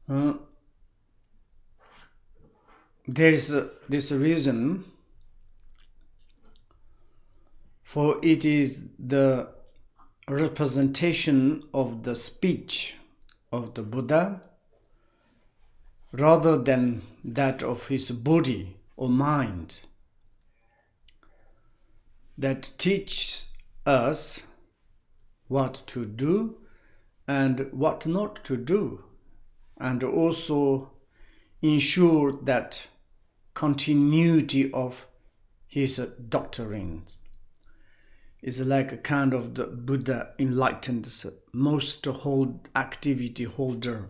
There is this reason, for it is the representation of the speech of the Buddha rather than that of his body or mind, that teaches us what to do and what not to do, and also ensure that continuity of his doctrines is like a kind of the Buddha enlightened most hold activity holder.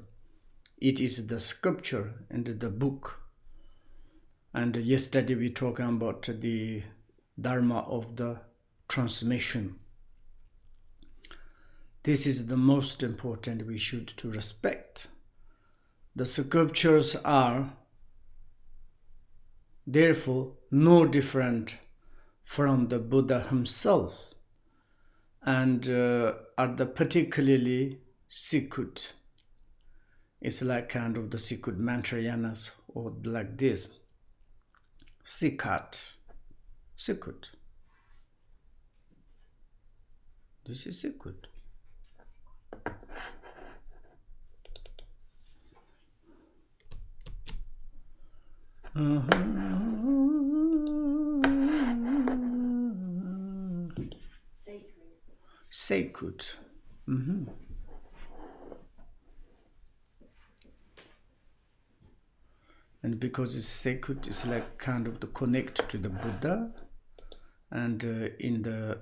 It is the scripture and the book. And yesterday we talked about the Dharma of the transmission. This is the most important we should to respect. The scriptures are therefore no different from the Buddha himself, and are the particularly secret. It's like kind of the secret mantrayanas or like this. Sikat, secret. This is secret. Sacred. And because it's sacred, it's like kind of the connect to the Buddha. And in the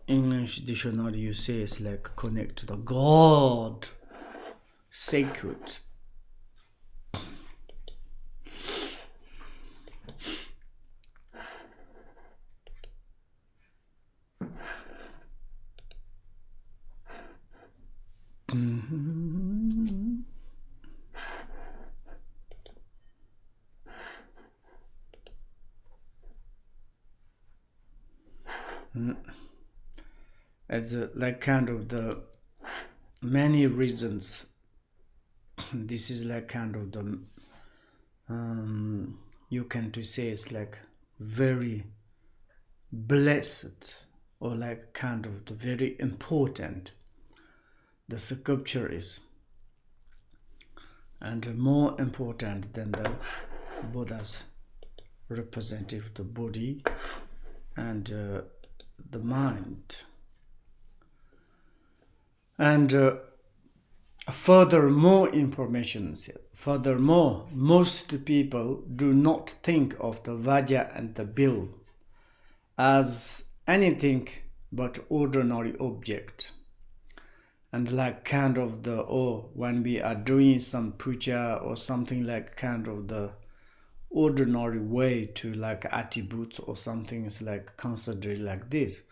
English dictionary, you say it's like connect to the God. Sacred. As like kind of the many reasons, this is like kind of the you can to say it's like very blessed or like kind of the very important the sculpture is, and more important than the Buddha's representative, the body and the mind. And furthermore, most people do not think of the Vajra and the bill as anything but ordinary object. And like kind of the, when we are doing some puja or something like kind of the ordinary way to like attributes or something is like considered like this.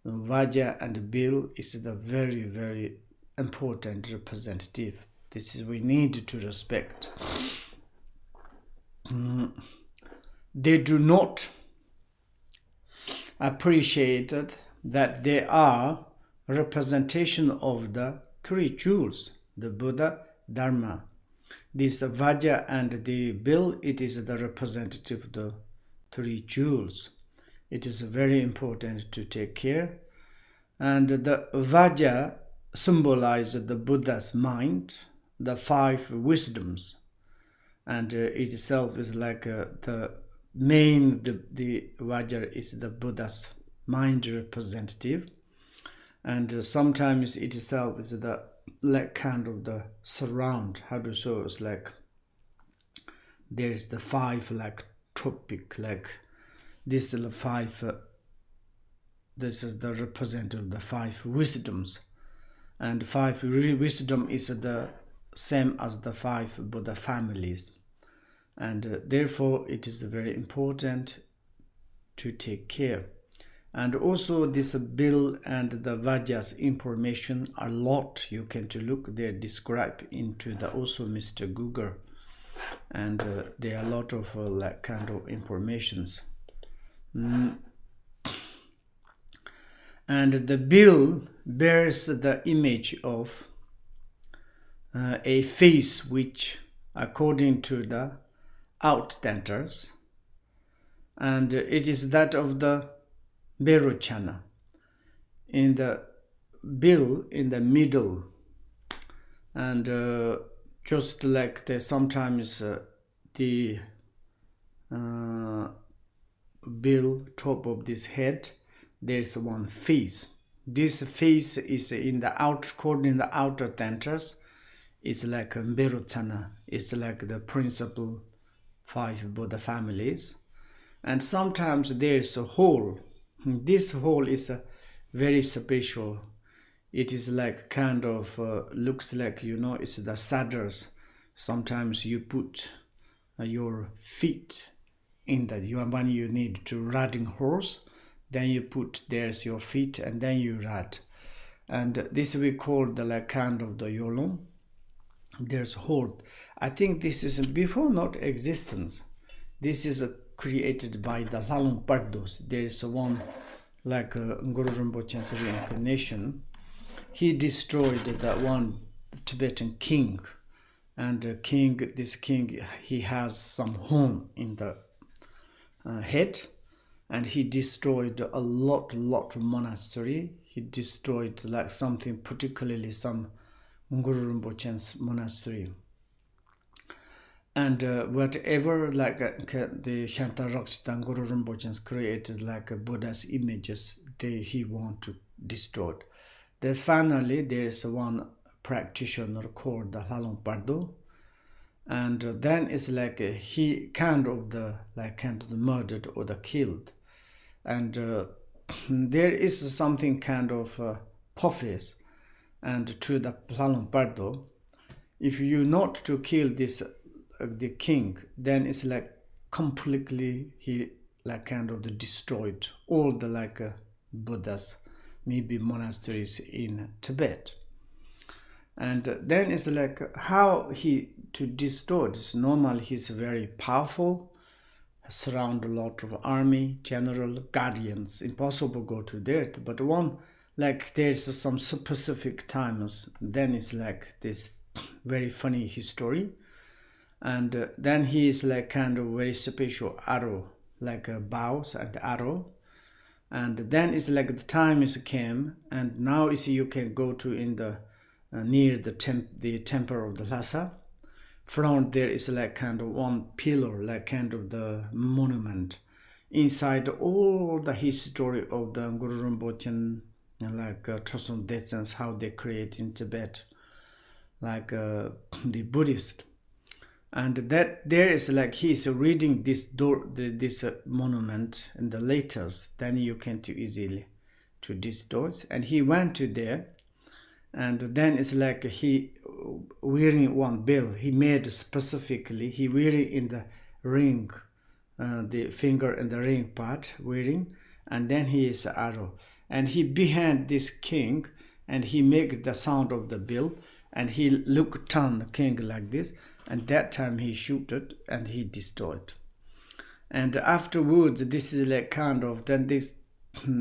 Vajra and bill is the very, very important representative. This is we need to respect. They do not appreciate that they are representation of the three jewels, the Buddha, Dharma. This Vajra and the bill, it is the representative of the three jewels. It is very important to take care. And the Vajra symbolizes the Buddha's mind, the five wisdoms. And itself is like the main, the Vajra is the Buddha's mind representative. And sometimes it itself is the like kind of the surround, how to show it's like there is the five like topic, like this is the five this is the representative of the five wisdoms, and five wisdom is the same as the five Buddha families, and therefore it is very important to take care. And also this bill and the Vajra's information a lot you can to look there described into the also Mr. Google, and there are a lot of like kind of informations. And the bill bears the image of a face which according to the out denters, and it is that of the Berochana. In the bill in the middle, and just like sometimes the bill top of this head, there's one face. This face is in the outer denters. It's like a Berochana. It's like the principal 5 Buddha families. And sometimes there's a hole. This hole is very special. It is like kind of looks like, it's the saddles. Sometimes you put your feet in that. When you need to riding horse, then you put there's your feet and then you ride. And this we call the like kind of the yolong. There's hold. I think this is before not existence. This is created by the Lalong Pardos. There is one like Guru Rinpoche's reincarnation. He destroyed that one Tibetan king, and this king, he has some horn in the head, and he destroyed a lot of monastery. He destroyed like something, particularly some Guru Rinpoche's monastery. And whatever like the Shantarakshita Guru Rinpoche's created like Buddha's images, he want to destroy. Then finally there is one practitioner called the Lalong Pardo, and then it's like he kind of murdered or the killed, and there is something kind of prophecy, and to the Lalong Pardo, if you not to kill this the king, then it's like completely he like kind of destroyed all the like Buddhas, maybe monasteries in Tibet. And then it's like how he to destroy this. Normally he's very powerful, surround a lot of army, general, guardians, impossible go to there. But one like there's some specific times, then it's like this very funny history. And then he is like kind of very special arrow, like a bows and arrow. And then it's like the time is came, and now is you can go to in the near the temple of the Lhasa. Front there is like kind of one pillar, like kind of the monument. Inside all the history of the Guru Rinpoche, like Choson Dechans, how they create in Tibet, like the Buddhist. And that there is like he's reading this monument in the letters, then you can too easily to these doors. And he went to there, and then it's like he wearing one bill. He made specifically, he wearing in the ring, the finger and the ring part wearing, and then he is arrow. And he behind this king, and he make the sound of the bill, and he looked on the king like this. And that time he shoot it and he destroyed. And afterwards, this is like kind of, then these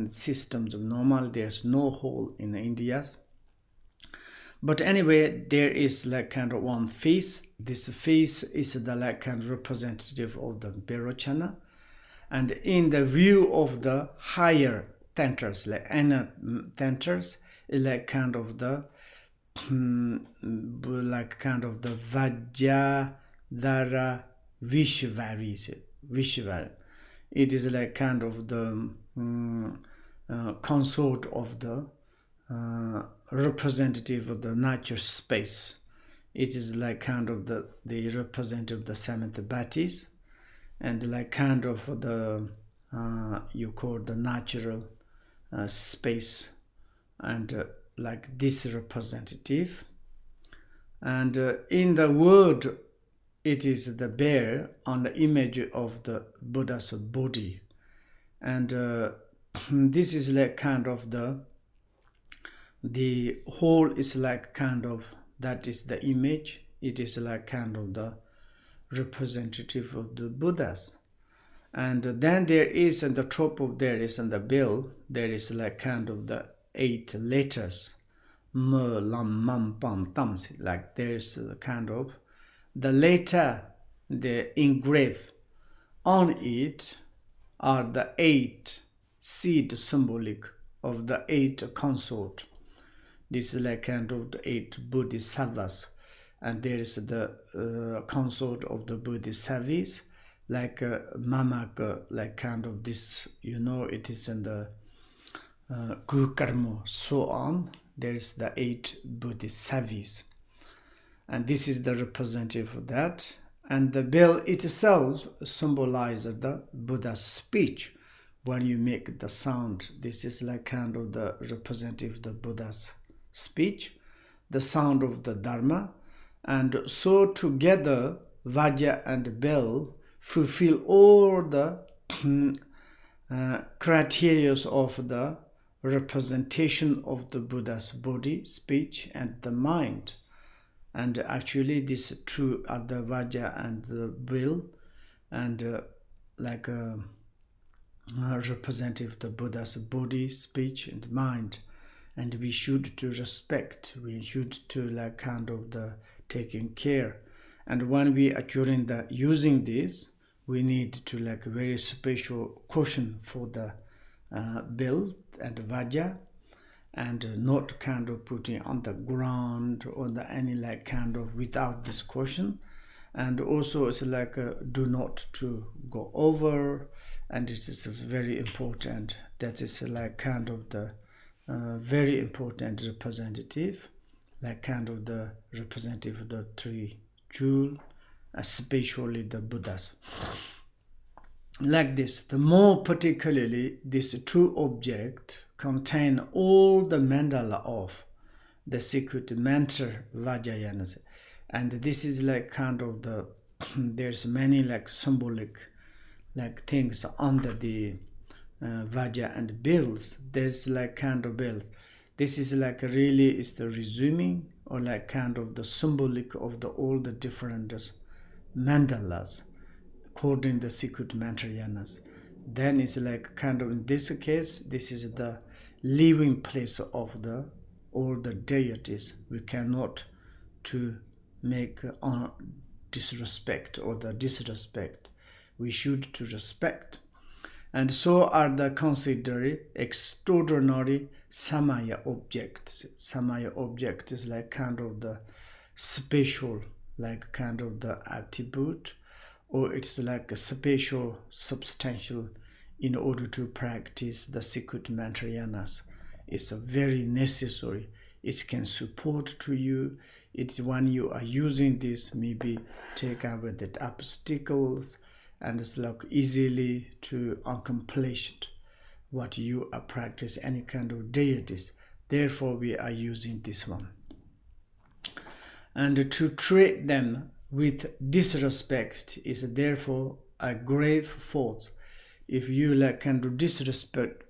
systems of normal, there's no hole in the Indias. But anyway, there is like kind of one face. This face is the like kind of representative of the Berochana. And in the view of the higher tenters, like inner tenters, like kind of the like kind of the Vajradhara Vishvari. It is like kind of the consort of the representative of the nature space. It is like kind of the representative of the seventh bhatis, and like kind of the you call the natural space, and like this representative. And in the word, it is the bear on the image of the Buddha's body. And this is like kind of the whole is like kind of, that is the image. It is like kind of the representative of the Buddhas. And then there is on the top of there is on the bill, there is like kind of the 8 letters, me lam mam pam tam, like there's a kind of the later the engraved on it are the 8 seed symbolic of the 8 consort. This is like kind of the 8 bodhisattvas, and there is the consort of the bodhisattvas, like Mamaka, like kind of this, it is in the Gukarmo, so on. There is the 8 bodhisattvas, and this is the representative of that. And the bell itself symbolizes the Buddha's speech. When you make the sound, this is like kind of the representative of the Buddha's speech, the sound of the Dharma. And so together, Vajra and bell fulfill all the criteria of the representation of the Buddha's body, speech, and the mind. And actually these two are the Vajra and the bell, and representative of the Buddha's body, speech, and mind. And we should to respect, we should to like kind of the taking care. And when we are during the using this, we need to like very special caution for the bell and Vajra, and not kind of putting on the ground or the any like kind of without this caution. And also it's like do not to go over, and it is very important. That is like kind of the very important representative, like kind of the representative of the 3 jewels, especially the Buddhas. Like this, the more particularly these 2 objects contain all the mandala of the secret mantra Vajrayanas. And this is like kind of the there's many like symbolic like things under the Vajra and bells. There's like kind of bells. This is like really is the resuming or like kind of the symbolic of the all the different mandalas according the secret mantrayanas. Then it's like kind of in this case, this is the living place of the all the deities. We cannot to make disrespect or the disrespect. We should to respect. And so are the considered extraordinary samaya objects. Samaya object is like kind of the special, like kind of the attribute, or it's like a special, substantial in order to practice the secret mantrayanas. It's a very necessary. It can support to you. It's when you are using this, maybe take away the obstacles, and it's like easily to accomplish what you are practice any kind of deities. Therefore, we are using this one. And to treat them with disrespect is therefore a grave fault. If you like kind of disrespect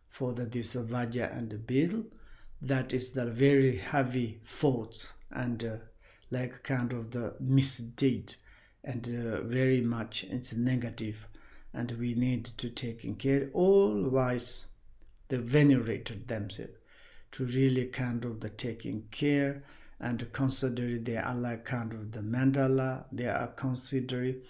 for this Vajra and the bell, that is the very heavy fault and like kind of the misdeed, and very much it's negative, and we need to take care always the venerated themselves to really kind of the taking care and consider they are like kind of the mandala, they are considering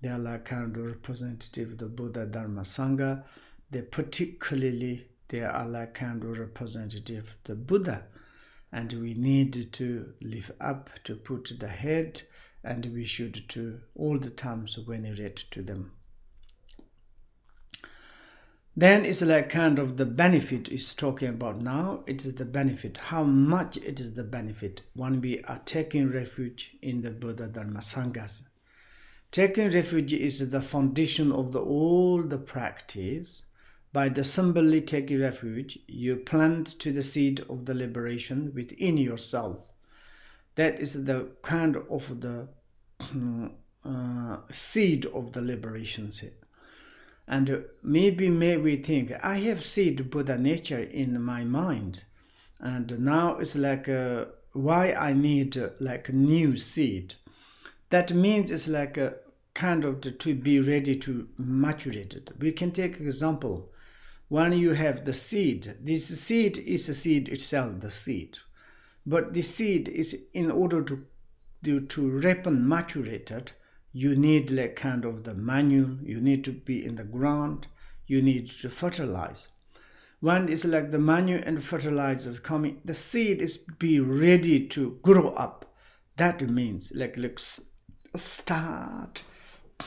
they are like kind of representative of the Buddha Dharma Sangha, they particularly they are like kind of representative of the Buddha, and we need to lift up to put the head, and we should to all the times venerate to them. Then it's like kind of the benefit is talking about now. It is the benefit, how much it is the benefit when we are taking refuge in the Buddha Dharma Sanghas. Taking refuge is the foundation of all the practice. By the simply taking refuge, you plant to the seed of the liberation within yourself. That is the kind of the seed of the liberation. And maybe we think, I have seed Buddha nature in my mind. And now it's like, why I need like new seed. That means it's like a kind of to be ready to maturate it. We can take example. When you have the seed, this seed is a seed itself, the seed. But the seed is in order to to ripen, maturated, you need like kind of the manual, you need to be in the ground, you need to fertilize. When it's like the manure and fertilizers coming, the seed is be ready to grow up. That means like start,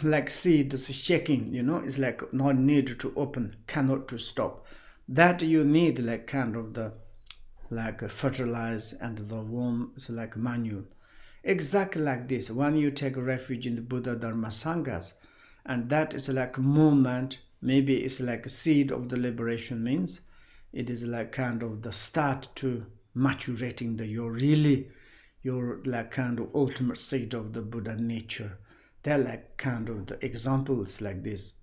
like seed is shaking, it's like not need to open, cannot to stop. That you need like kind of the like fertilize and the worm is like manure. Exactly like this, when you take refuge in the Buddha Dharma Sanghas, and that is like movement, maybe it's like a seed of the liberation means, it is like kind of the start to maturating your like kind of ultimate state of the Buddha nature. They're like kind of the examples like this.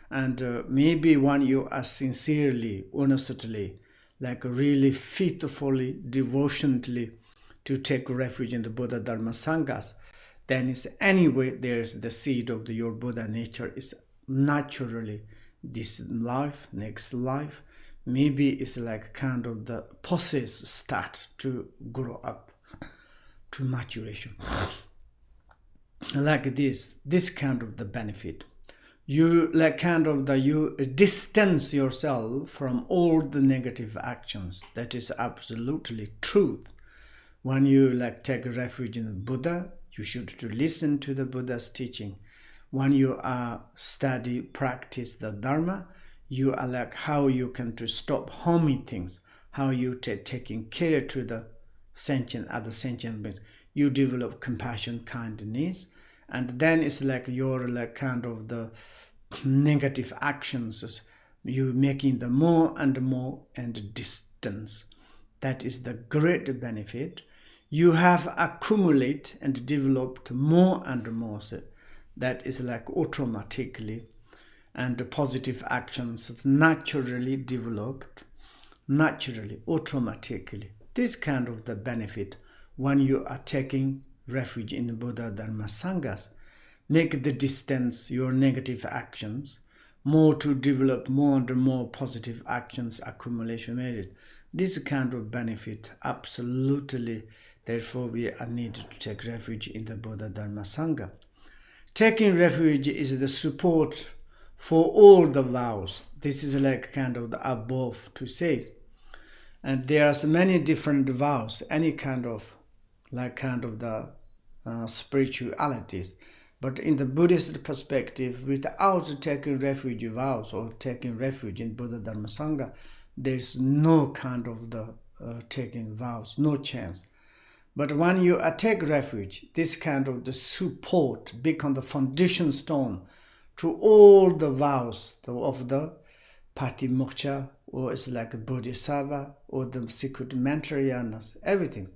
And maybe when you are sincerely, honestly, like really faithfully, devotionally to take refuge in the Buddha Dharma Sanghas, then it's anyway there's the seed of your Buddha nature is naturally this life, next life, maybe it's like kind of the process start to grow up to maturation. Like this kind of the benefit. You like kind of you distance yourself from all the negative actions. That is absolutely truth. When you like take refuge in the Buddha, you should to listen to the Buddha's teaching. When you are study, practice the Dharma, you are like how you can to stop harming things, how you taking care to the other sentient beings. You develop compassion, kindness, and then it's like you're like kind of the negative actions, you making the more and more and distance. That is the great benefit. You have accumulated and developed more and more. That is like automatically, and the positive actions naturally developed, naturally, automatically. This kind of the benefit when you are taking refuge in the Buddha Dharma Sanghas. Make the distance your negative actions more to develop more and more positive actions accumulation made. This kind of benefit absolutely, therefore we are needed to take refuge in the Buddha Dharma Sangha. Taking refuge is the support for all the vows. This is like kind of the above to say. And there are so many different vows, any kind of like kind of the spiritualities. But in the Buddhist perspective, without taking refuge vows or taking refuge in Buddha Dharma Sangha, there's no kind of the taking vows, no chance. But when you take refuge, this kind of the support become the foundation stone to all the vows of the Patimokkha, or it's like a Bodhisattva, or the secret Mantrayanas, everything.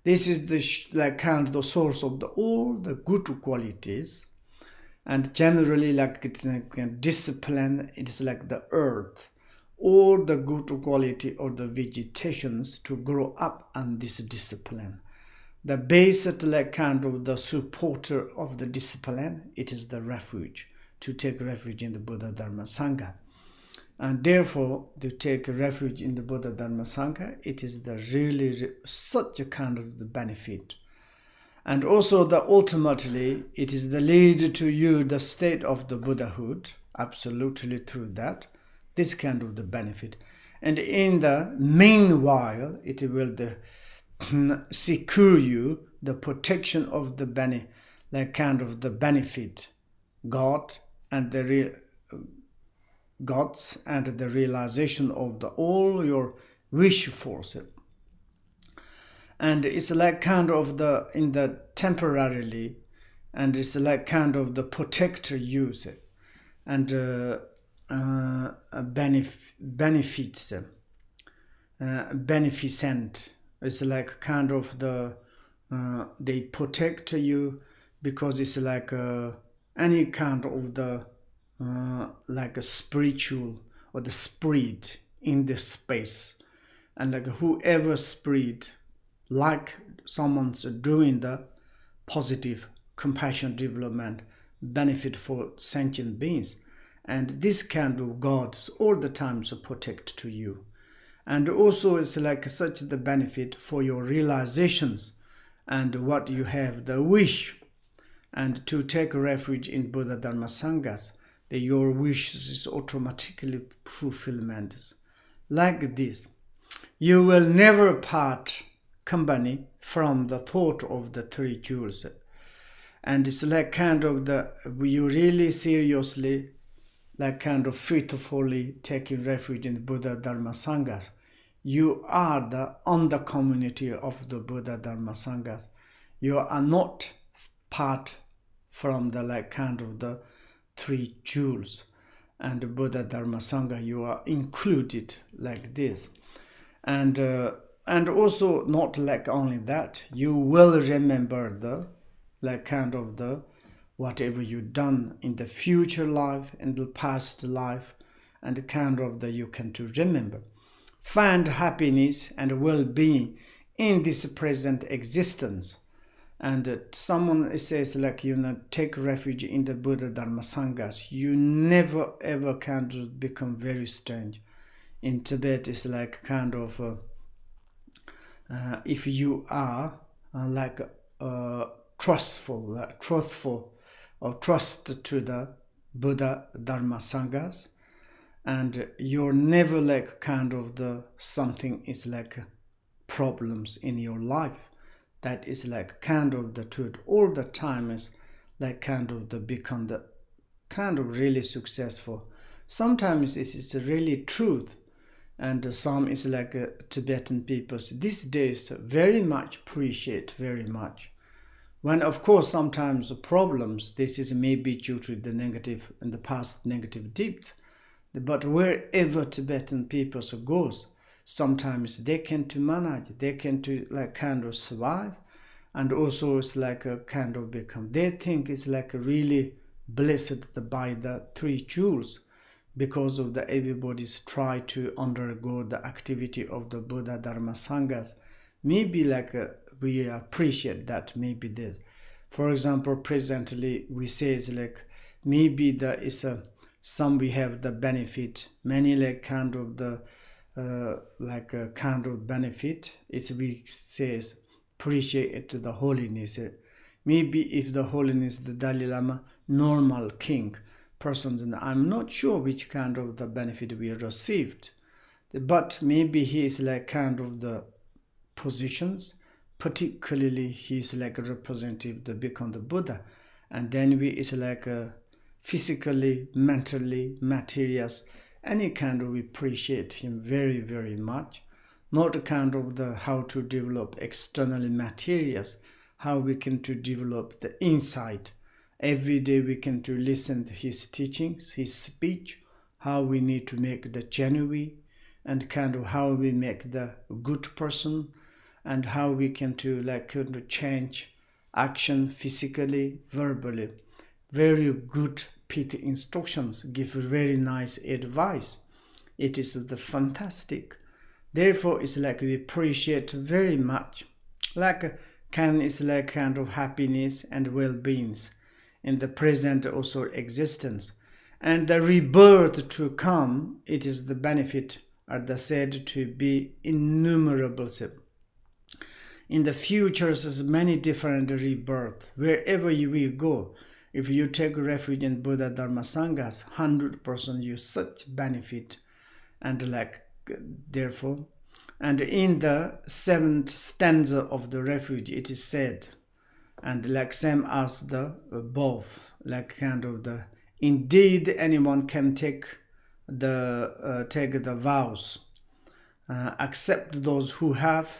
This is the like kind of the source of all the good qualities, and generally like it's like discipline. It is like the earth, all the good quality of the vegetations to grow up on this discipline. The basic like kind of the supporter of the discipline, it is the refuge, to take refuge in the Buddha Dharma Sangha. And therefore, to take refuge in the Buddha Dharma Sangha, it is the really such a kind of the benefit. And also the ultimately, it is the lead to you the state of the Buddhahood, absolutely through that, this kind of the benefit. And in the meanwhile, it will secure you the protection of the like kind of the benefit, God and the gods, and the realization of all your wish force. And it's like kind of in the temporarily, and it's like kind of the protector use and benefits, beneficent. It's like kind of they protect you because it's like any kind of the like a spiritual or the spirit in this space, and like whoever spirit like someone's doing the positive compassion development benefit for sentient beings, and this kind of gods all the time so protect to you. And also it's like such the benefit for your realizations and what you have the wish, and to take refuge in Buddha Dharma Sanghas, that your wishes is automatically fulfillment. Like this, you will never part company from the thought of the three jewels. And it's like kind of you really seriously, like kind of faithfully taking refuge in Buddha Dharma Sanghas. You are on the community of the Buddha Dharma Sanghas. You are not part from the like kind of the three jewels. And the Buddha Dharma Sangha, you are included like this. And also not like only that, you will remember the like kind of the whatever you've done in the future life, in the past life, and kind of the you can to remember. Find happiness and well-being in this present existence. And someone says like, take refuge in the Buddha Dharma Sanghas. You never ever can become very strange. In Tibet, it's like kind of, if you are truthful, or trust to the Buddha Dharma Sanghas, and you're never like kind of the something is like problems in your life. That is like kind of the truth. All the time is like kind of the become the kind of really successful. Sometimes it is really truth. And some is like Tibetan people these days very much appreciate very much. When of course sometimes problems, this is maybe due to the negative in the past negative deeds. But wherever Tibetan people goes, sometimes they can to manage, they can to like kind of survive, and also it's like a kind of become. They think it's like really blessed by the three jewels, because of the everybody's try to undergo the activity of the Buddha Dharma Sanghas. Maybe like we appreciate that maybe this. For example, presently we say it's like maybe there is some we have the benefit, many like kind of the like a kind of benefit. It's we says appreciate it the holiness. Maybe if the holiness the Dalai Lama normal king persons, and I'm not sure which kind of the benefit we received, but maybe he is like kind of the positions, particularly he's like a representative to become the Buddha, and then we is like a physically, mentally, materials, any kind of we appreciate him very very much. Not a kind of the how to develop externally materials, how we can to develop the insight. Every day we can to listen to his teachings, his speech, how we need to make the genuine, and kind of how we make the good person, and how we can to like kind of change action physically, verbally. Very good PT instructions, give very nice advice. It is the fantastic. Therefore, it's like we appreciate very much. Like is like kind of happiness and well-beings in the present also existence. And the rebirth to come, it is the benefit are the said to be innumerable. In the futures is many different rebirth. Wherever you will go, if you take refuge in Buddha Dharma Sanghas, 100% you such benefit. And like therefore, and in the 7th stanza of the refuge it is said, and like same as the above, like kind of the indeed anyone can take the vows, except those who have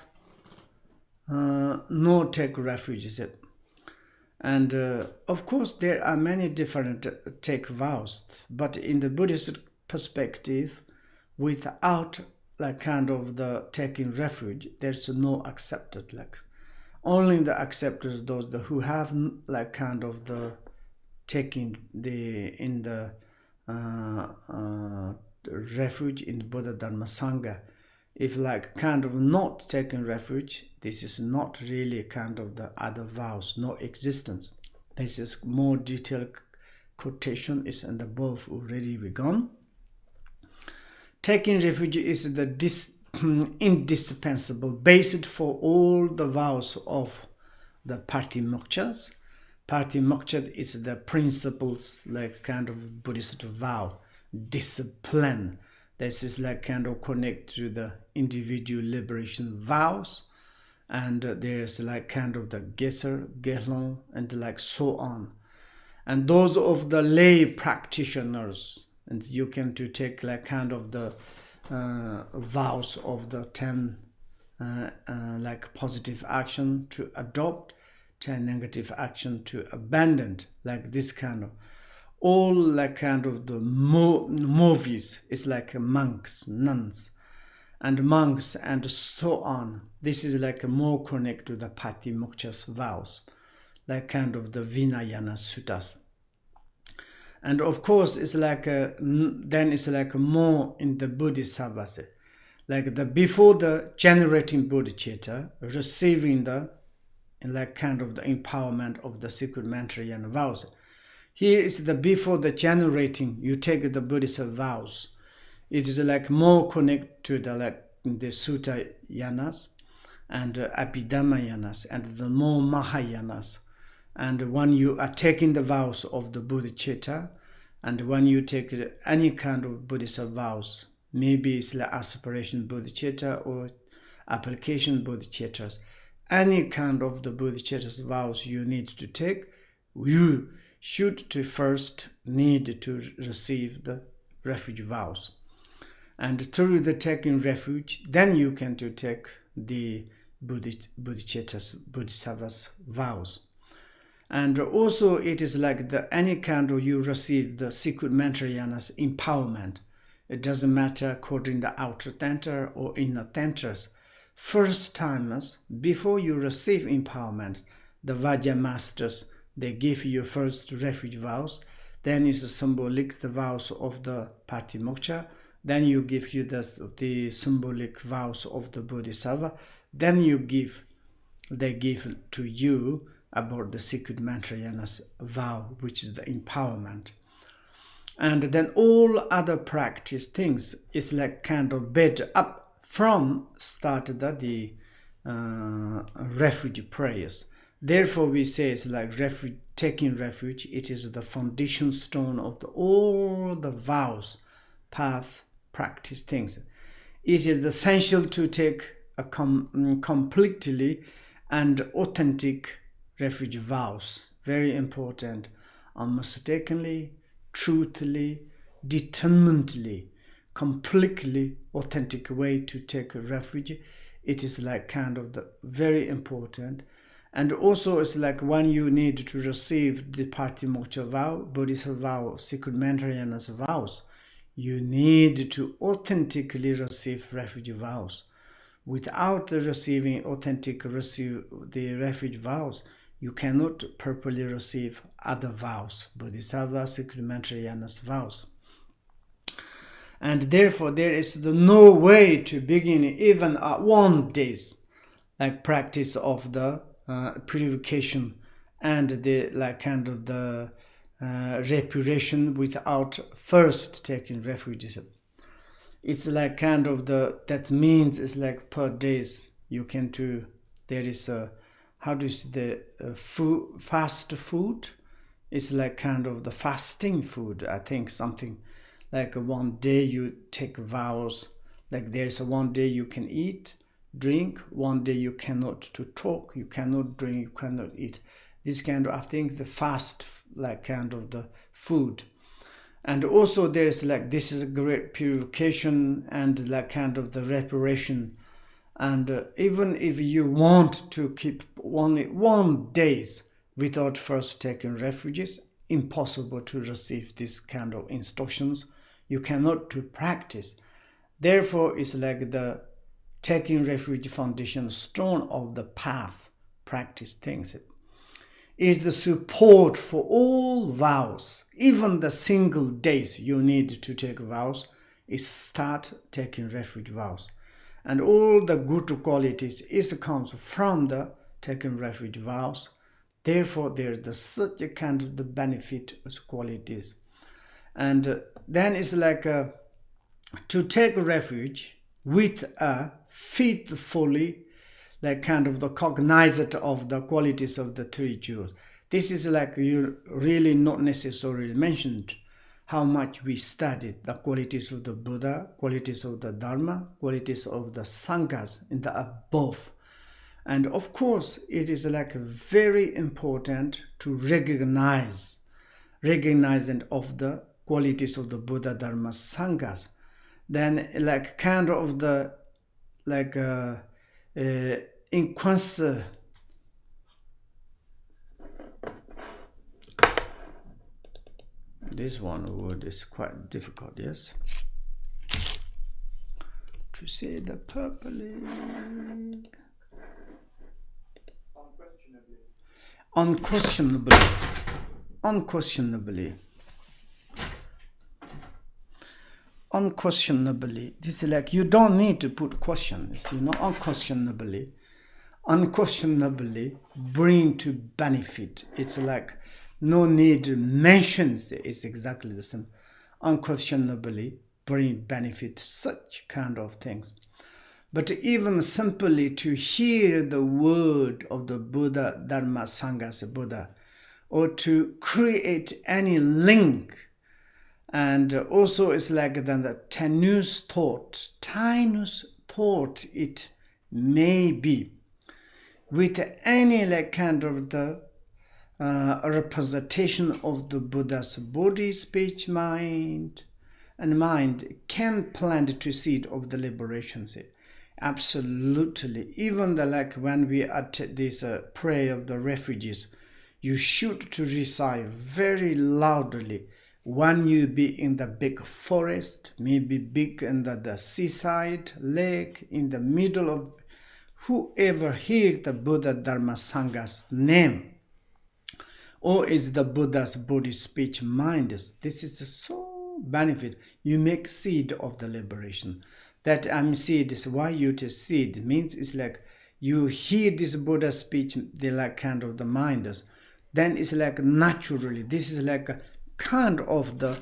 no take refuge. And of course there are many different take vows, but in the Buddhist perspective, without like kind of the taking refuge, there's no accepted. Like only the acceptors, those who have like kind of the taking in the refuge in the Buddha Dharma Sangha. If like kind of not taking refuge, this is not really kind of the other vows, no existence. This is more detailed quotation is in the above already begun. Taking refuge is the indispensable basis for all the vows of the Patimokshas. Patimoksha is the principles, like kind of Buddhist vow, discipline. This is like kind of connect to the individual liberation vows. And there's like kind of the Gesar, Gelon, and like so on. And those of the lay practitioners, and you can to take like kind of the vows of the 10 like positive action to adopt, 10 negative action to abandon, like this kind of all like kind of the movies. It's like monks, nuns, and monks, and so on. This is like more connected to the Patimokshas vows, like kind of the Vinayana suttas. And of course, it's like then it's like more in the Bodhisattvas, like the before the generating bodhicitta, receiving the like kind of the empowerment of the secret mantra and vows. Here is the before the generating, you take the Bodhisattva vows. It is like more connected to the like the Sutta yanas and Abhidhamma yanas and the more Mahayanas. And when you are taking the vows of the bodhicitta, and when you take any kind of Bodhisattva vows, maybe it's like aspiration bodhicitta or application bodhicittas, any kind of the bodhicitta's vows you need to take, you should to first need to receive the refuge vows. And through the taking refuge, then you can to take the bodhicitta's, bodhisattva's vows. And also it is like the any kind of you receive the secret mantrayana's empowerment. It doesn't matter according to the outer tantra or inner tantras. First timers, before you receive empowerment, the Vajra masters, they give you first refuge vows, then is symbolic the vows of the Patimoksha, then you give you the symbolic vows of the Bodhisattva, then they give to you about the secret mantrayana's vow, which is the empowerment. And then all other practice things is like kind of built up from started the refuge prayers. Therefore we say it's like refuge, taking refuge, it is the foundation stone of all the vows, path, practice things. It is essential to take a completely and authentic refuge vows, very important, unmistakably, truthfully, determinedly, completely authentic way to take a refuge. It is like kind of the very important. And also it's like when you need to receive the Patimoksha vow, Bodhisattva vow, secret mantrayana's vows, you need to authentically receive refuge vows. Without receiving the refuge vows, you cannot properly receive other vows, Bodhisattva, secret mantrayana's vows. And therefore there is no way to begin even 1 day's like practice of the purification and the like kind of the repuration without first taking refuge. It's like kind of that means it's like per days you can do, there is a, how do you say, the fast food? It's like kind of the fasting food, I think, something like 1 day you take vows, like there's a 1 day you can eat, drink, 1 day you cannot to talk, you cannot drink, you cannot eat. This kind of, I think, the fast, like kind of the food. And also there's like, this is a great purification and like kind of the reparation. And even if you want to keep only 1 day without first taking refuges, impossible to receive this kind of instructions. You cannot to practice. Therefore, it's like the taking refuge foundation stone of the path, practice things. Is the support for all vows. Even the single days you need to take vows, is start taking refuge vows. And all the good qualities comes from the taking refuge vows. Therefore, there is such a kind of the benefit of qualities. And then it's like to take refuge with a faithfully, like kind of the cognizant of the qualities of the three jewels. This is like you really not necessarily mentioned how much we studied the qualities of the Buddha, qualities of the Dharma, qualities of the Sanghas in the above. And of course, it is like very important to recognize of the qualities of the Buddha, Dharma, Sanghas. Then like kind of the like this one word is quite difficult, yes? To say the properly. Unquestionably. This is like you don't need to put questions, unquestionably bring to benefit. It's like no need to mention. It's exactly the same. Unquestionably bring benefit, such kind of things. But even simply to hear the word of the Buddha, Dharma, Sanghas, Buddha, or to create any link, and also it's like then the tenuous thought it may be, with any like kind of the representation of the Buddha's body, speech, mind, and mind can plant to seed of the liberation. Absolutely. Even the like when we at this prayer of the refugees, you should to recite very loudly. When you be in the big forest, maybe big in the seaside, lake, in the middle of, whoever hears the Buddha, Dharma, Sangha's name, or is the Buddha's body, speech, mind, this is so benefit. You make seed of the liberation. That seed is why you to seed means it's like you hear this Buddha speech, they like kind of the minders. Then it's like naturally, this is like a kind of the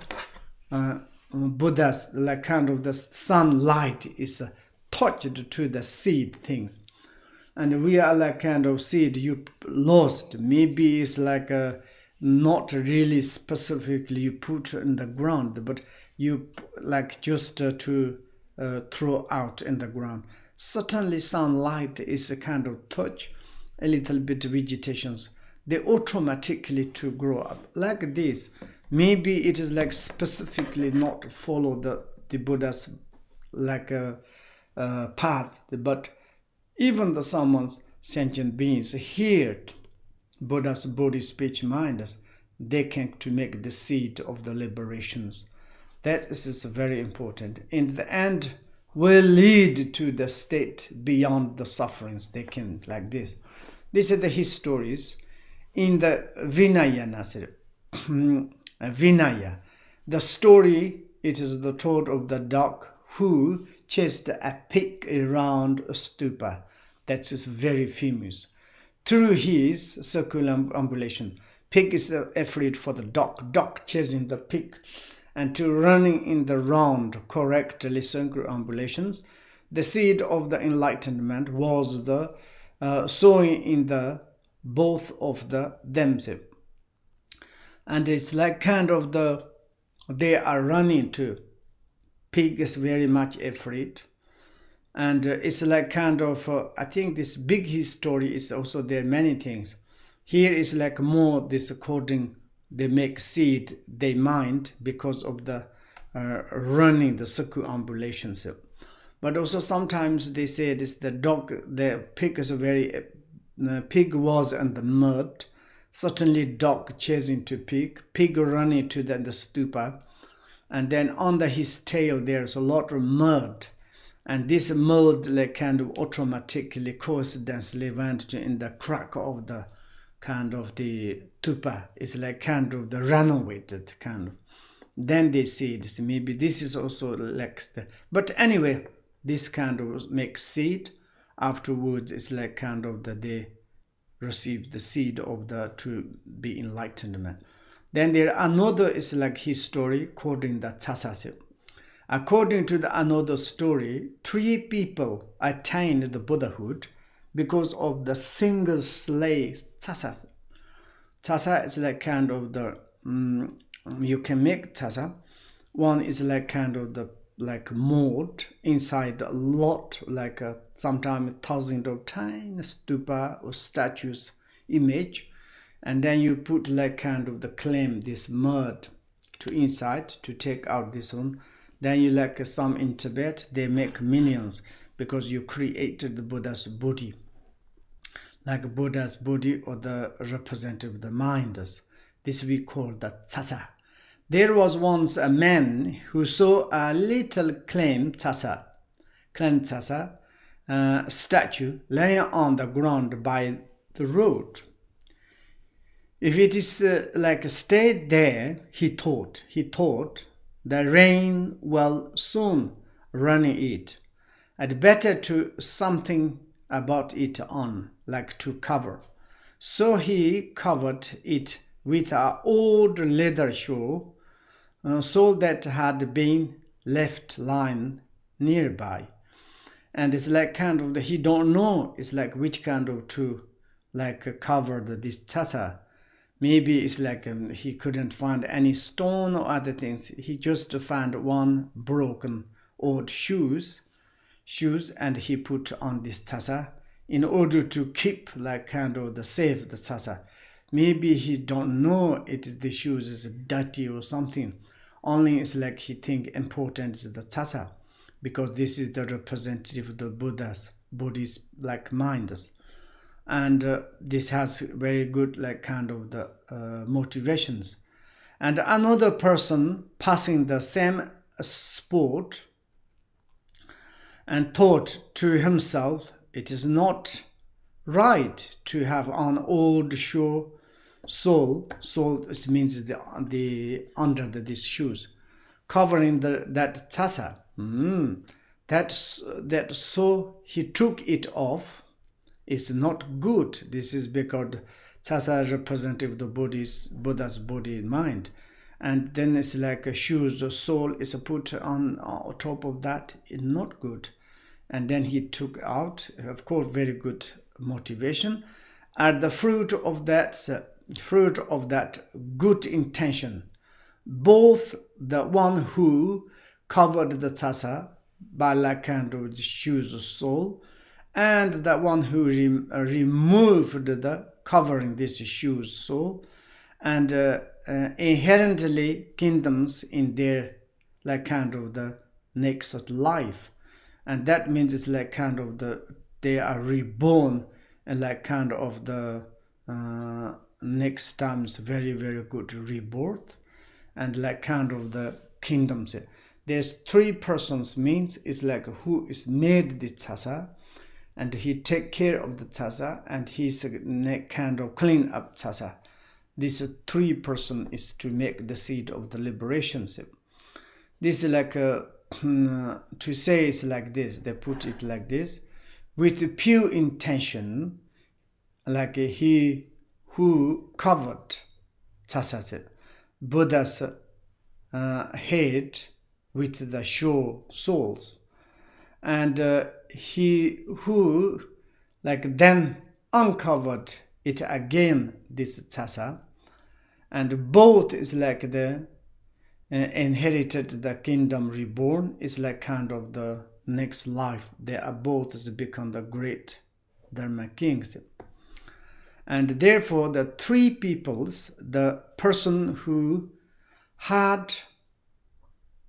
Buddha's, like kind of the sunlight is touched to the seed things. And we are like kind of seed you lost. Maybe it's like not really specifically you put in the ground, but you like just to throw out in the ground. Certainly sunlight is a kind of touch, a little bit vegetations. They automatically to grow up like this. Maybe it is like specifically not follow the Buddha's like a path, but even the someone's sentient beings heard Buddha's body, speech, mind, they can to make the seed of the liberations. That is very important. In the end, will lead to the state beyond the sufferings. They can like this. These are the histories in the Vinaya. The story, it is the told of the dog who chased a pig around a stupa. That is very famous. Through his circumambulation, pig is afraid for the dog chasing the pig, and to running in the round correctly circumambulations, the seed of the enlightenment was the sowing in the both of the themselves. And it's like kind of they are running to. Pig is very much afraid. And it's like kind of, I think this big history is also there many things. Here is like more this according, they make seed, they mind because of the running, the circumambulations. But also sometimes they say this, the pig is the pig was in the mud. Certainly dog chasing to pig running to the stupa. And then under his tail there's a lot of mud. And this mud like kind of automatically, coincidentally went in the crack of the kind of the tupa. It's like kind of the renovated kind of. Then they see this, maybe this is also like, but anyway, this kind of makes seed. Afterwards, it's like kind of they receive the seed of the to be enlightenment. Then there another is like his story quoting the Tasasip. According to the another story, 3 people attained the Buddhahood because of the single slay tasa. Tasa is like kind of the, you can make tasa. One is like kind of the like mold inside a lot, like sometimes thousands of tiny stupa or statues image, and then you put like kind of the claim this mud to inside to take out this one. Then you like some in Tibet they make minions because you created the Buddha's body, like Buddha's body or the representative of the mind. This we call the tsatsa. There was once a man who saw a little claim tsatsa statue laying on the ground by the road. If it is like stayed there, he thought, the rain will soon run it. I'd better do something about it on, like to cover. So he covered it with an old leather shoe, sole that had been left lying nearby. And it's like kind of he don't know it's like which kind of to like cover this tasa. Maybe it's like he couldn't find any stone or other things. He just found one broken old shoes and he put on this tasa in order to keep like kind of the save the tasa. Maybe he don't know the shoes is dirty or something. Only it's like he think important is the tasa because this is the representative of the Buddha's bodies like minds. And this has very good like kind of the motivations. And another person passing the same spot and thought to himself, it is not right to have an old shoe sole it means the under these shoes covering that tasa. That so he took it off. It's not good. This is because tasa is representative of the Buddha's body and mind. And then it's like a shoes or sole is put on top of that. It's not good. And then he took out, of course, very good motivation. And the fruit of that good intention, both the one who covered the tasa by like kind of the shoes or sole, and the one who removed the covering this shoes sole, and inherently kingdoms in their like kind of the next life. And that means it's like kind of they are reborn and like kind of the next time's very, very good rebirth and like kind of the kingdoms. There's three persons means it's like who is made the tasa and he take care of the tasa and he's kind of clean up tasa. This three person is to make the seed of the liberation. This is like to say it's like this, they put it like this, with pure intention, like he who covered tasa, Buddha's head with the soles, and he who like then uncovered it again, this tasa, and both is like the inherited the kingdom reborn, is like kind of the next life. They are both to become the great Dharma kings. And therefore the three peoples, the person who had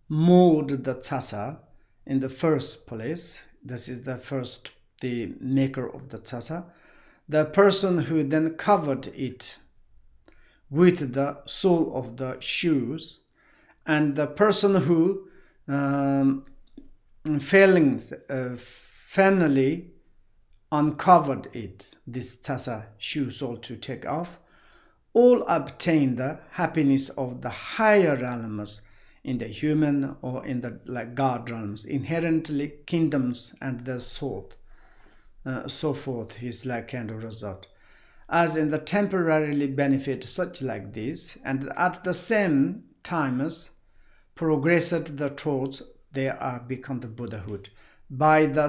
mowed the tasa in the first place, this is the maker of the tasa, the person who then covered it with the sole of the shoes, and the person who finally uncovered it, this tasa shoe sole to take off, all obtain the happiness of the higher realms in the human or in the like God realms, inherently kingdoms and the so forth is like kind of result. As in the temporarily benefit such like this, and at the same time as progressed the towards they are become the Buddhahood. by the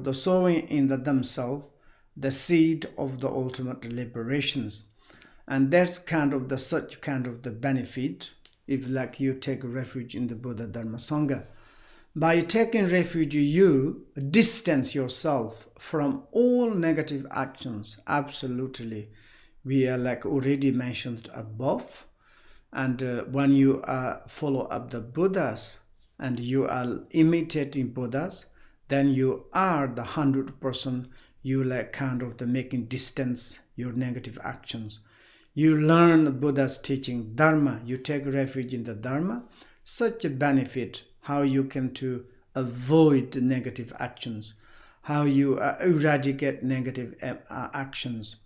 the sowing in themselves the seed of the ultimate liberations. And that's such the benefit if you take refuge in the Buddha Dharma Sangha. By taking refuge, you distance yourself from all negative actions. Absolutely. We are already mentioned above. And when you follow up the Buddhas and you are imitating Buddhas, then you are the 100%, you the making distance your negative actions. You learn Buddha's teaching, Dharma, you take refuge in the Dharma, such a benefit, how you can to avoid negative actions, how you eradicate negative actions,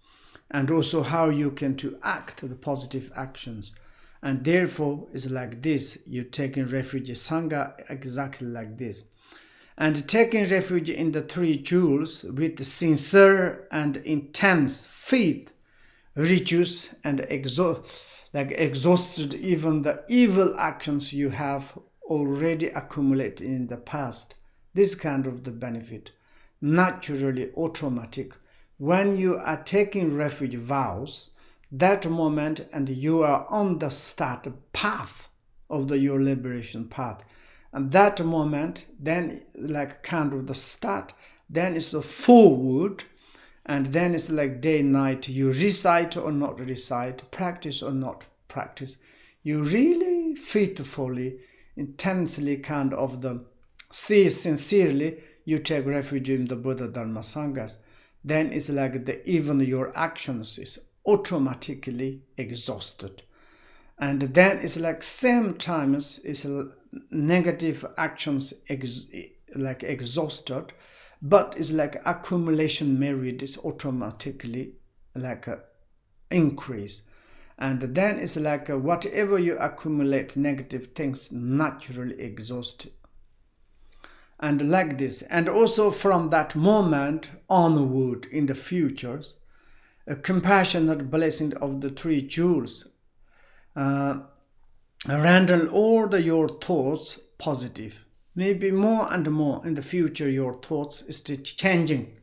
and also how you can to act the positive actions. And therefore, it's like this, you taking refuge in Sangha exactly like this. And taking refuge in the three jewels with sincere and intense faith, reduce and exhausted even the evil actions you have already accumulated in the past. This the benefit, naturally automatic. When you are taking refuge vows, that moment and you are on the start path of your liberation path. And that moment, then the start, then it's the forward. And then it's day, night, you recite or not recite, practice or not practice. You really faithfully, intensely see sincerely, you take refuge in the Buddha Dharma Sanghas. Then it's even your actions is automatically exhausted. And then it's same times it's negative actions exhausted, but it's accumulation merit is automatically increase. And then it's whatever you accumulate negative things naturally exhaust. And like this. And also from that moment onward in the futures, a compassionate blessing of the three jewels render all your thoughts positive. Maybe more and more in the future your thoughts is changing,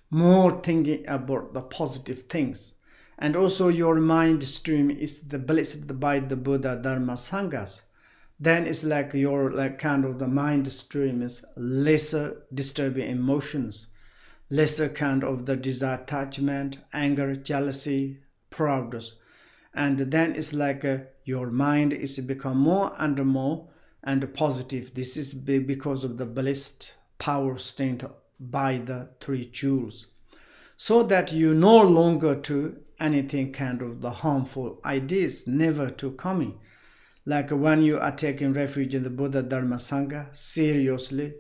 more thinking about the positive things. And also your mind stream is blessed by the Buddha Dharma Sanghas. Then it's your the mind stream is lesser disturbing emotions, lesser of the desire, attachment, anger, jealousy, proudness. And then it's your mind is become more and more and positive. This is because of the blessed power state by the three jewels. So that you no longer to anything the harmful ideas never to coming. When you are taking refuge in the Buddha Dharma Sangha, seriously,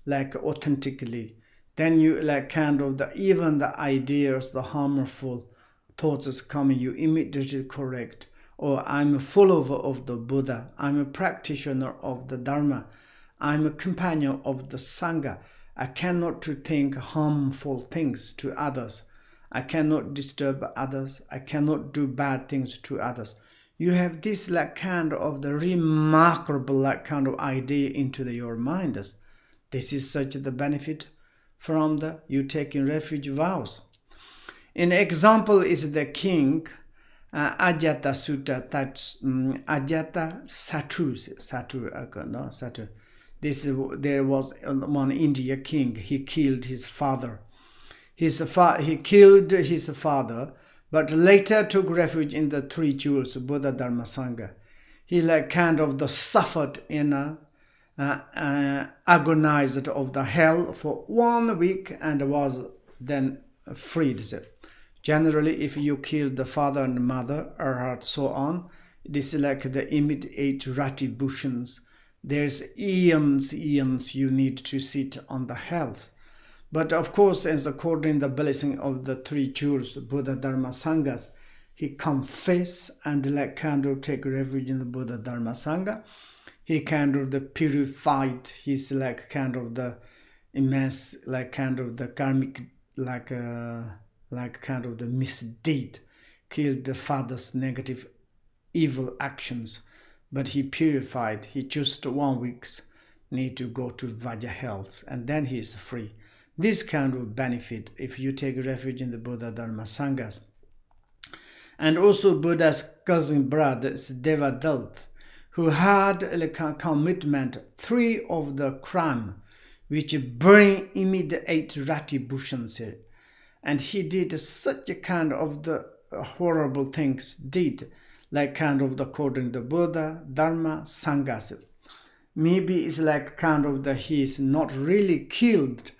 authentically, then you even the ideas, the harmful thoughts is coming, you immediately correct. Or I'm a follower of the Buddha, I'm a practitioner of the Dharma, I'm a companion of the Sangha. I cannot to think harmful things to others. I cannot disturb others. I cannot do bad things to others. You have this of the remarkable of idea into your mind. This is such the benefit from the you taking refuge vows. An example is the king Ajata Sutta, Ajata Satu. There was one Indian king. He killed his father. He killed his father, but later took refuge in the three jewels, Buddha Dharma Sangha. He suffered in agonized of the hell for 1 week and was then freed. Generally, if you kill the father and mother or so on, this is the immediate retributions. There's eons you need to sit on the hell. But of course, as according to the blessing of the three jewels, Buddha Dharma Sanghas, he confess and take refuge in the Buddha Dharma Sangha. He the purified. He's the immense, the karmic, the misdeed, killed the father's negative, evil actions. But he purified. He just 1 week. need to go to Vajra health, and then he is free. This kind of benefit if you take refuge in the Buddha Dharma Sanghas. And also Buddha's cousin brother is Devadatta, who had a commitment 3 of the crime which bring immediate retribution. And he did such a kind of the horrible things, did like kind of the according to Buddha, Dharma, Sanghas. Maybe it's like kind of the he is not really killed,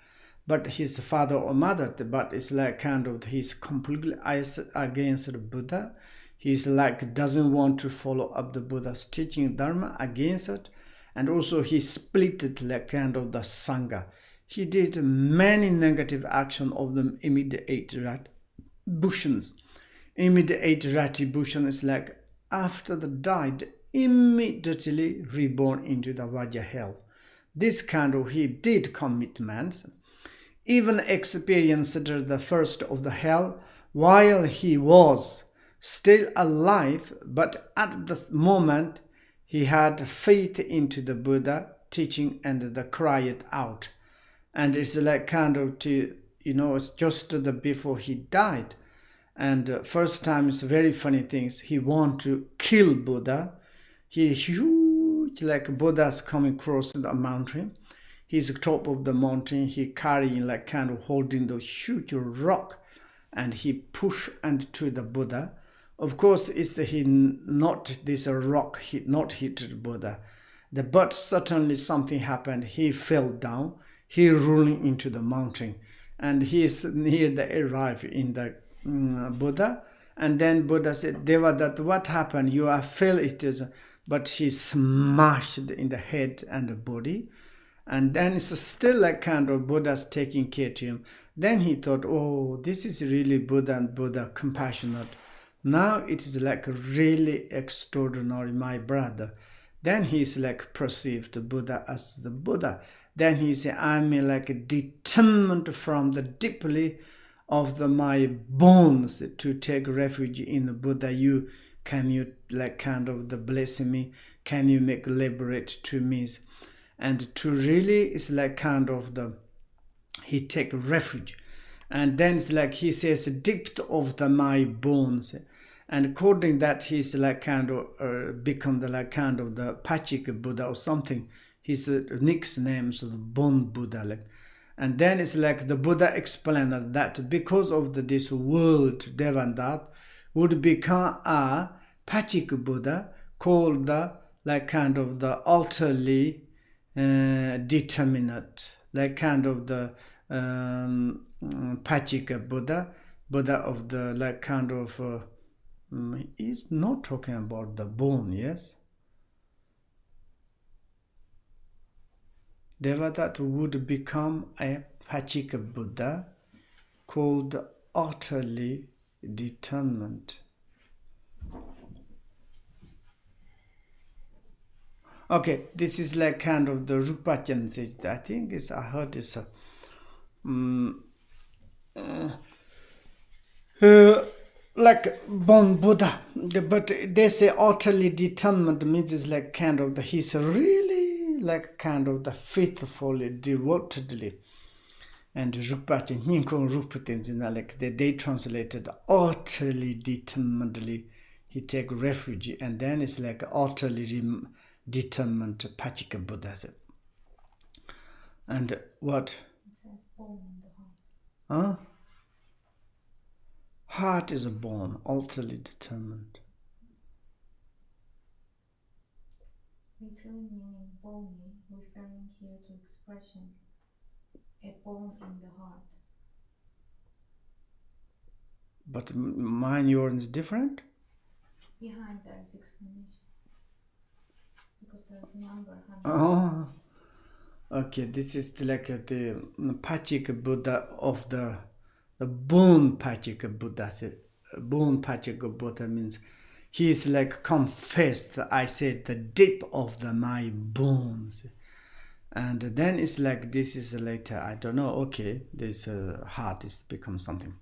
but his father or mother, but it's like kind of he's completely against the Buddha. He's like doesn't want to follow up the Buddha's teaching Dharma, against it. And also he split it like kind of the Sangha. He did many negative action of the immediate retributions. Immediate retribution is like after the died, immediately reborn into the Vajra hell. This kind of he did commitments. Even experienced the first of the hell while he was still alive, but at the moment he had faith into the Buddha teaching and the cried out. And it's like kind of to, it's just the before he died. And first time it's very funny things. He want to kill Buddha. He huge, like Buddha's coming across the mountain. He's top of the mountain. He carrying like kind of holding the huge rock, and he push and to the Buddha. Of course, it's he not this rock. He not hit the Buddha. But certainly something happened. He fell down. He rolling into the mountain, and he is near the arrive in the Buddha. And then Buddha said, Devadatta, what happened? You are fell it is, but he smashed in the head and the body. And then it's still like kind of Buddha's taking care to him. Then he thought, oh, this is really Buddha and Buddha compassionate. Now it is like really extraordinary, my brother. Then he's like perceived Buddha as the Buddha. Then he said, I'm like determined from the deeply of my bones to take refuge in the Buddha. Can you like kind of the bless me? Can you make liberate to me? And to really, it's like kind of he take refuge. And then it's like he says, deep of my bones. And according that, he's like kind of become the like kind of the Pachika Buddha or something. His nickname, so the Bone Buddha. Like. And then it's like the Buddha explained that because of this world, Devadatta would become a Pachika Buddha called the like kind of the utterly determinate, like kind of the Pachika Buddha, Buddha of the like kind of, he's not talking about the bone, yes? Devadatta would become a Pachika Buddha called utterly determined. Okay, this is like kind of the Rupachan says. I think I heard it's like born Buddha, but they say utterly determined means it's like kind of he's really like kind of the faithfully, devotedly. And Rupachan, Hinkong Rupatin, like they translated utterly determinedly, he take refuge, and then it's like utterly determined Pachika Buddha. And what? It says bone in the heart. Huh? Heart is a bone, utterly determined. Literally meaning bony, referring here to expression, a bone in the heart. But mine, yours is different? Behind there is explanation. Because there is a number 100. Oh, okay. This is like the Pachika Buddha of the bone Pachika Buddha. Bone Pachika Buddha means he is like confessed. I said the deep of my bones, and then it's like this is later. I don't know. Okay, this heart is become something,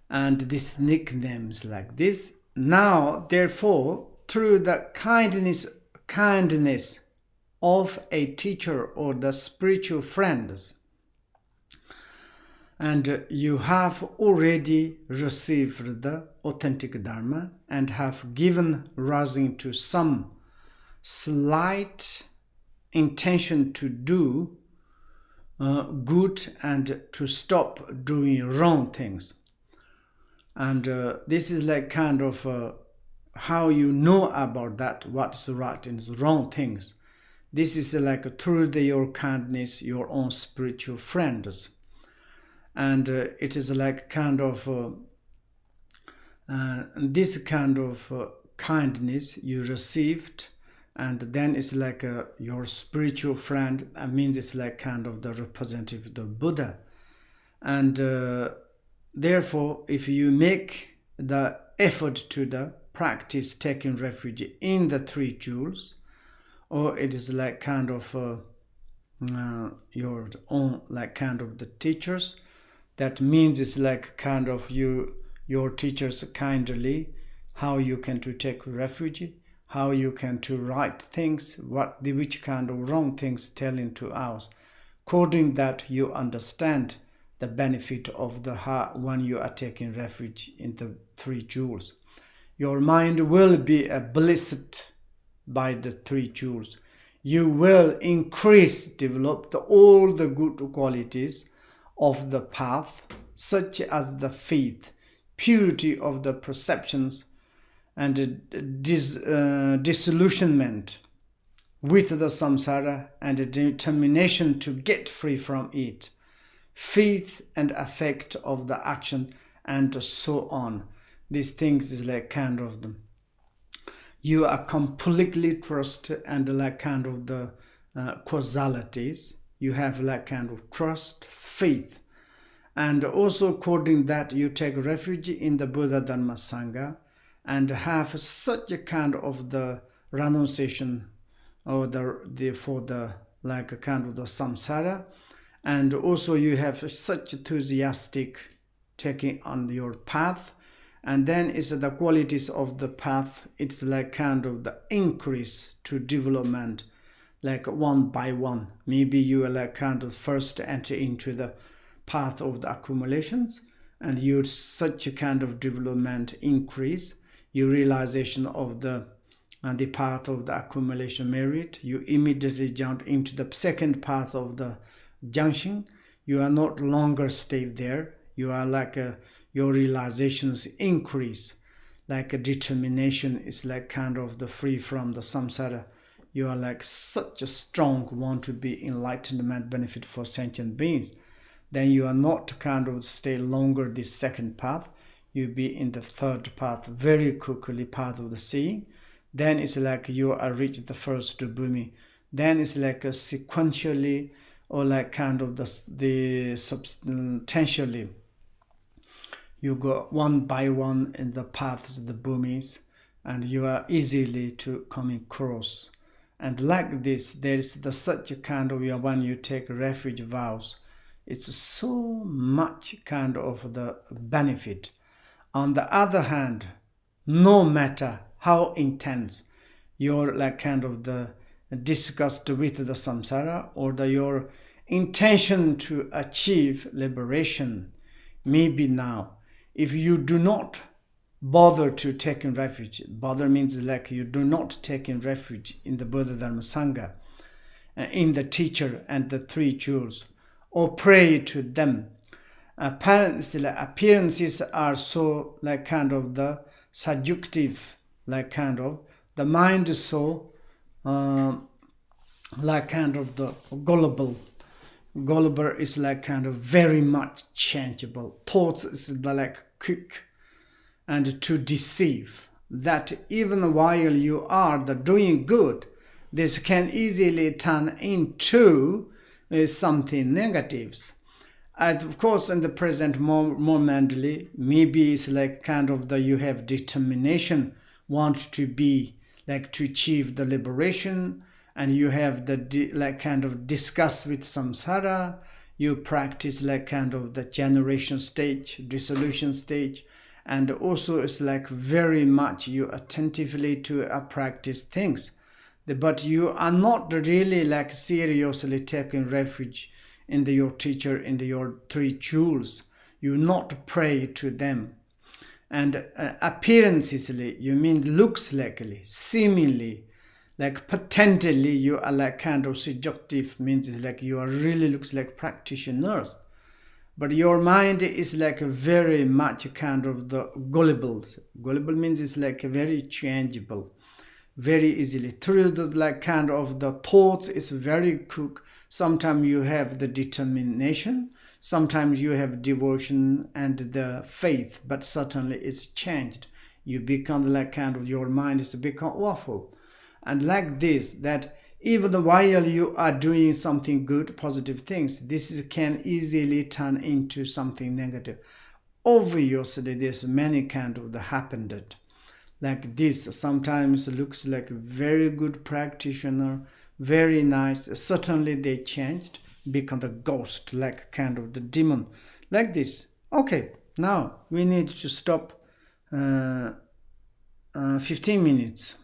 and this nicknames like this. Now, therefore, through the kindness of a teacher or the spiritual friends, and you have already received the authentic Dharma and have given rising to some slight intention to do good and to stop doing wrong things. And this is like kind of how you know about that, what's right and wrong things. This is like through your kindness, your own spiritual friends. And it is like kind of this kind of kindness you received, and then it's like your spiritual friend. I mean, it's like kind of the representative of the Buddha. And therefore, if you make the effort to the practice taking refuge in the three jewels, or it is like kind of your own like kind of the teachers, that means it's like kind of your teachers kindly, how you can to take refuge, how you can to right things, which kind of wrong things telling to us. According that you understand the benefit of the when you are taking refuge in the three jewels. Your mind will be blessed by the three jewels. You will develop all the good qualities of the path, such as the faith, purity of the perceptions, and disillusionment with the samsara, and a determination to get free from it, faith and effect of the action, and so on. These things is like kind of them. You are completely trust and like kind of the causalities. You have like kind of trust, faith, and also according that you take refuge in the Buddha Dharma Sangha and have such a kind of the renunciation or for the like a kind of the samsara, and also you have such enthusiastic taking on your path, and then it's the qualities of the path. It's like kind of the increase to development, like one by one. Maybe you are like kind of first enter into the path of the accumulations, and you such a kind of development increase, your realization of the path of the accumulation merit. You immediately jump into the second path of the junction. You are not longer stay there. You are like your realizations increase, like a determination is like kind of the free from the samsara. You are like such a strong want to be enlightenment benefit for sentient beings. Then you are not kind of stay longer this second path. You be in the third path very quickly, path of the seeing. Then it's like you are reached the first bhumi. Then it's like a sequentially or like kind of the substantially. You go one by one in the paths, the bhumis, and you are easily to coming across. And like this, there is such a kind of when you take refuge vows, it's so much kind of the benefit. On the other hand, no matter how intense your like kind of the disgust with the samsara or your intention to achieve liberation may be now, if you do not bother to take in refuge, bother means like you do not take in refuge in the Buddha Dharma Sangha, in the teacher and the three jewels, or pray to them. Appearances are so like kind of the subjective, like kind of the mind is so like kind of the gullible. Gullible is like kind of very much changeable. Thoughts is like quick and to deceive. That even while you are doing good, this can easily turn into something negatives. And of course, in the present momently, maybe it's like kind of you have determination, want to be like to achieve the liberation, and you have like kind of discuss with samsara. You practice like kind of the generation stage, dissolution stage, and also it's like very much you attentively to practice things. but you are not really like seriously taking refuge in your teacher, in your three jewels. You not pray to them. And appearancely, you mean looks likely, seemingly, like potentially you are like kind of seductive, means like you are really looks like practitioners. But your mind is like very much kind of the gullible. Gullible means it's like very changeable, very easily. Through the like kind of the thoughts is very quick. Sometimes you have the determination, sometimes you have devotion and the faith, but certainly it's changed. You become like kind of your mind is become awful. And like this, that even while you are doing something good, positive things, can easily turn into something negative. Obviously, there's many kind of the happened like this. Sometimes looks like a very good practitioner, very nice. Certainly they changed, become the ghost, like kind of the demon, like this. Okay, now we need to stop 15 minutes.